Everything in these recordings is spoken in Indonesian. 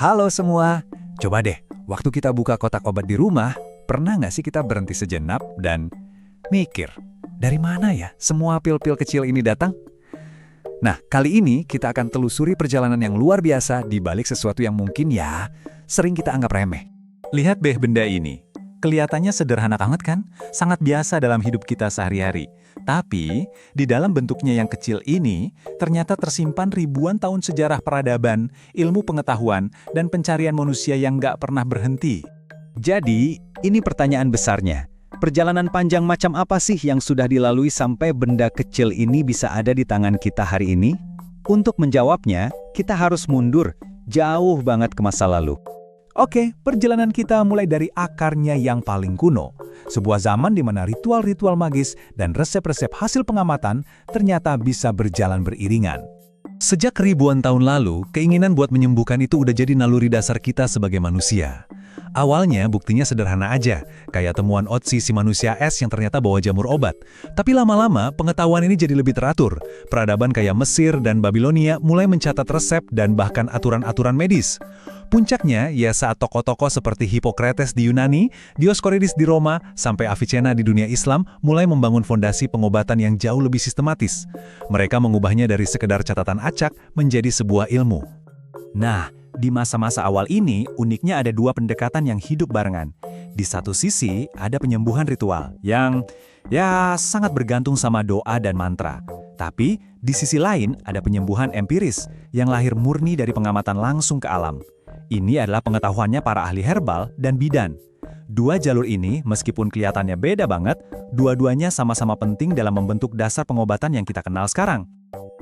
Halo semua, coba deh, waktu kita buka kotak obat di rumah, pernah nggak sih kita berhenti sejenak dan mikir, dari mana ya semua pil-pil kecil ini datang? Nah, kali ini kita akan telusuri perjalanan yang luar biasa di balik sesuatu yang mungkin ya sering kita anggap remeh. Lihat deh benda ini. Kelihatannya sederhana banget kan? Sangat biasa dalam hidup kita sehari-hari. Tapi, di dalam bentuknya yang kecil ini, ternyata tersimpan ribuan tahun sejarah peradaban, ilmu pengetahuan, dan pencarian manusia yang nggak pernah berhenti. Jadi, ini pertanyaan besarnya. Perjalanan panjang macam apa sih yang sudah dilalui sampai benda kecil ini bisa ada di tangan kita hari ini? Untuk menjawabnya, kita harus mundur jauh banget ke masa lalu. Oke, perjalanan kita mulai dari akarnya yang paling kuno. Sebuah zaman di mana ritual-ritual magis dan resep-resep hasil pengamatan ternyata bisa berjalan beriringan. Sejak ribuan tahun lalu, keinginan buat menyembuhkan itu udah jadi naluri dasar kita sebagai manusia. Awalnya buktinya sederhana aja, kayak temuan Otzi si manusia es yang ternyata bawa jamur obat. Tapi lama-lama pengetahuan ini jadi lebih teratur. Peradaban kayak Mesir dan Babilonia mulai mencatat resep dan bahkan aturan-aturan medis. Puncaknya ya saat tokoh-tokoh seperti Hippocrates di Yunani, Dioscorides di Roma, sampai Avicenna di dunia Islam mulai membangun fondasi pengobatan yang jauh lebih sistematis. Mereka mengubahnya dari sekedar catatan acak menjadi sebuah ilmu. Nah, di masa-masa awal ini, uniknya ada dua pendekatan yang hidup barengan. Di satu sisi, ada penyembuhan ritual yang sangat bergantung sama doa dan mantra. Tapi, di sisi lain, ada penyembuhan empiris yang lahir murni dari pengamatan langsung ke alam. Ini adalah pengetahuannya para ahli herbal dan bidan. Dua jalur ini, meskipun kelihatannya beda banget, dua-duanya sama-sama penting dalam membentuk dasar pengobatan yang kita kenal sekarang.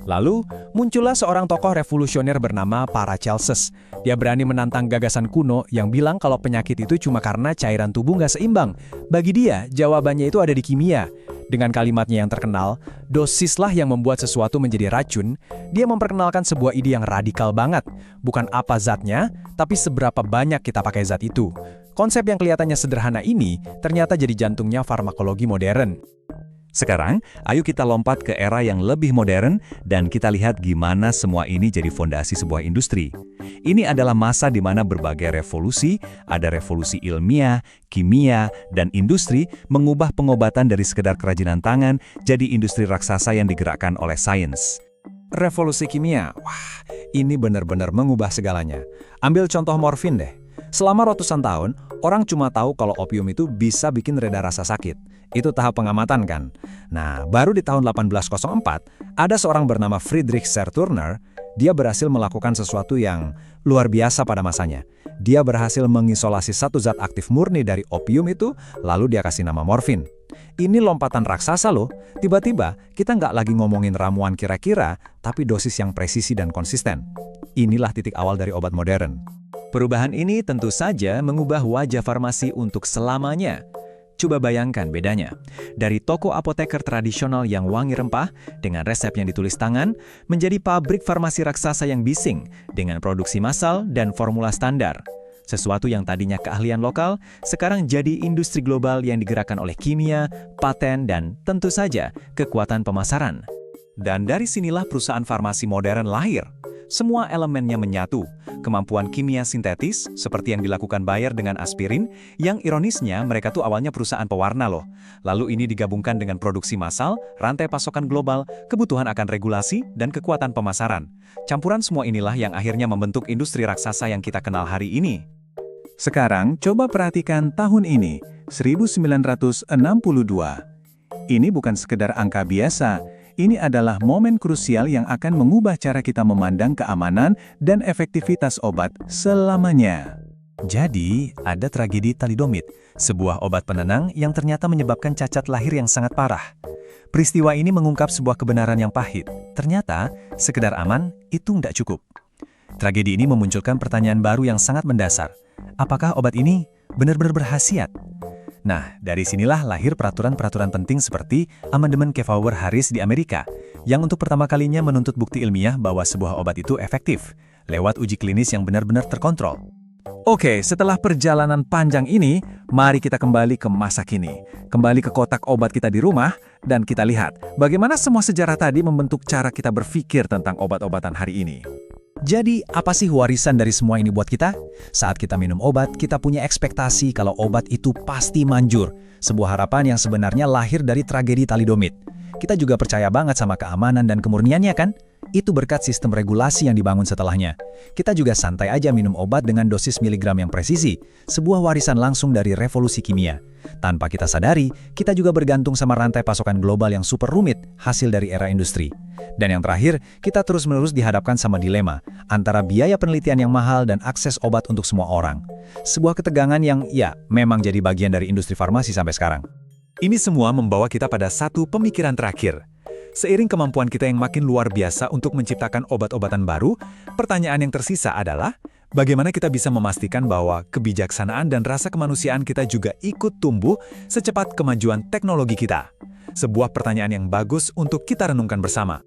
Lalu, muncullah seorang tokoh revolusioner bernama Paracelsus. Dia berani menantang gagasan kuno yang bilang kalau penyakit itu cuma karena cairan tubuh nggak seimbang. Bagi dia, jawabannya itu ada di kimia. Dengan kalimatnya yang terkenal, dosislah yang membuat sesuatu menjadi racun, dia memperkenalkan sebuah ide yang radikal banget. Bukan apa zatnya, tapi seberapa banyak kita pakai zat itu. Konsep yang kelihatannya sederhana ini ternyata jadi jantungnya farmakologi modern. Sekarang, ayo kita lompat ke era yang lebih modern dan kita lihat gimana semua ini jadi fondasi sebuah industri. Ini adalah masa di mana berbagai revolusi, ada revolusi ilmiah, kimia, dan industri mengubah pengobatan dari sekedar kerajinan tangan jadi industri raksasa yang digerakkan oleh sains. Revolusi kimia, wah, ini benar-benar mengubah segalanya. Ambil contoh morfin deh. Selama ratusan tahun, orang cuma tahu kalau opium itu bisa bikin reda rasa sakit. Itu tahap pengamatan kan? Nah, baru di tahun 1804, ada seorang bernama Friedrich Serturner, dia berhasil melakukan sesuatu yang luar biasa pada masanya. Dia berhasil mengisolasi satu zat aktif murni dari opium itu, lalu dia kasih nama morfin. Ini lompatan raksasa loh. Tiba-tiba, kita nggak lagi ngomongin ramuan kira-kira, tapi dosis yang presisi dan konsisten. Inilah titik awal dari obat modern. Perubahan ini tentu saja mengubah wajah farmasi untuk selamanya. Coba bayangkan bedanya. Dari toko apoteker tradisional yang wangi rempah dengan resep yang ditulis tangan, menjadi pabrik farmasi raksasa yang bising dengan produksi massal dan formula standar. Sesuatu yang tadinya keahlian lokal, sekarang jadi industri global yang digerakkan oleh kimia, paten, dan tentu saja kekuatan pemasaran. Dan dari sinilah perusahaan farmasi modern lahir. Semua elemennya menyatu. Kemampuan kimia sintetis, seperti yang dilakukan Bayer dengan aspirin, yang ironisnya mereka tuh awalnya perusahaan pewarna loh. Lalu ini digabungkan dengan produksi massal, rantai pasokan global, kebutuhan akan regulasi, dan kekuatan pemasaran. Campuran semua inilah yang akhirnya membentuk industri raksasa yang kita kenal hari ini. Sekarang, coba perhatikan tahun ini, 1962. Ini bukan sekedar angka biasa. Ini adalah momen krusial yang akan mengubah cara kita memandang keamanan dan efektivitas obat selamanya. Jadi, ada tragedi thalidomid, sebuah obat penenang yang ternyata menyebabkan cacat lahir yang sangat parah. Peristiwa ini mengungkap sebuah kebenaran yang pahit. Ternyata, sekedar aman itu nggak cukup. Tragedi ini memunculkan pertanyaan baru yang sangat mendasar. Apakah obat ini benar-benar berkhasiat? Nah, dari sinilah lahir peraturan-peraturan penting seperti Amandemen Kefauver-Harris di Amerika, yang untuk pertama kalinya menuntut bukti ilmiah bahwa sebuah obat itu efektif, lewat uji klinis yang benar-benar terkontrol. Oke, setelah perjalanan panjang ini, mari kita kembali ke masa kini. Kembali ke kotak obat kita di rumah, dan kita lihat bagaimana semua sejarah tadi membentuk cara kita berpikir tentang obat-obatan hari ini. Jadi, apa sih warisan dari semua ini buat kita? Saat kita minum obat, kita punya ekspektasi kalau obat itu pasti manjur. Sebuah harapan yang sebenarnya lahir dari tragedi talidomid. Kita juga percaya banget sama keamanan dan kemurniannya kan? Itu berkat sistem regulasi yang dibangun setelahnya. Kita juga santai aja minum obat dengan dosis miligram yang presisi, sebuah warisan langsung dari revolusi kimia. Tanpa kita sadari, kita juga bergantung sama rantai pasokan global yang super rumit, hasil dari era industri. Dan yang terakhir, kita terus-menerus dihadapkan sama dilema antara biaya penelitian yang mahal dan akses obat untuk semua orang. Sebuah ketegangan yang, ya, memang jadi bagian dari industri farmasi sampai sekarang. Ini semua membawa kita pada satu pemikiran terakhir. Seiring kemampuan kita yang makin luar biasa untuk menciptakan obat-obatan baru, pertanyaan yang tersisa adalah, bagaimana kita bisa memastikan bahwa kebijaksanaan dan rasa kemanusiaan kita juga ikut tumbuh secepat kemajuan teknologi kita? Sebuah pertanyaan yang bagus untuk kita renungkan bersama.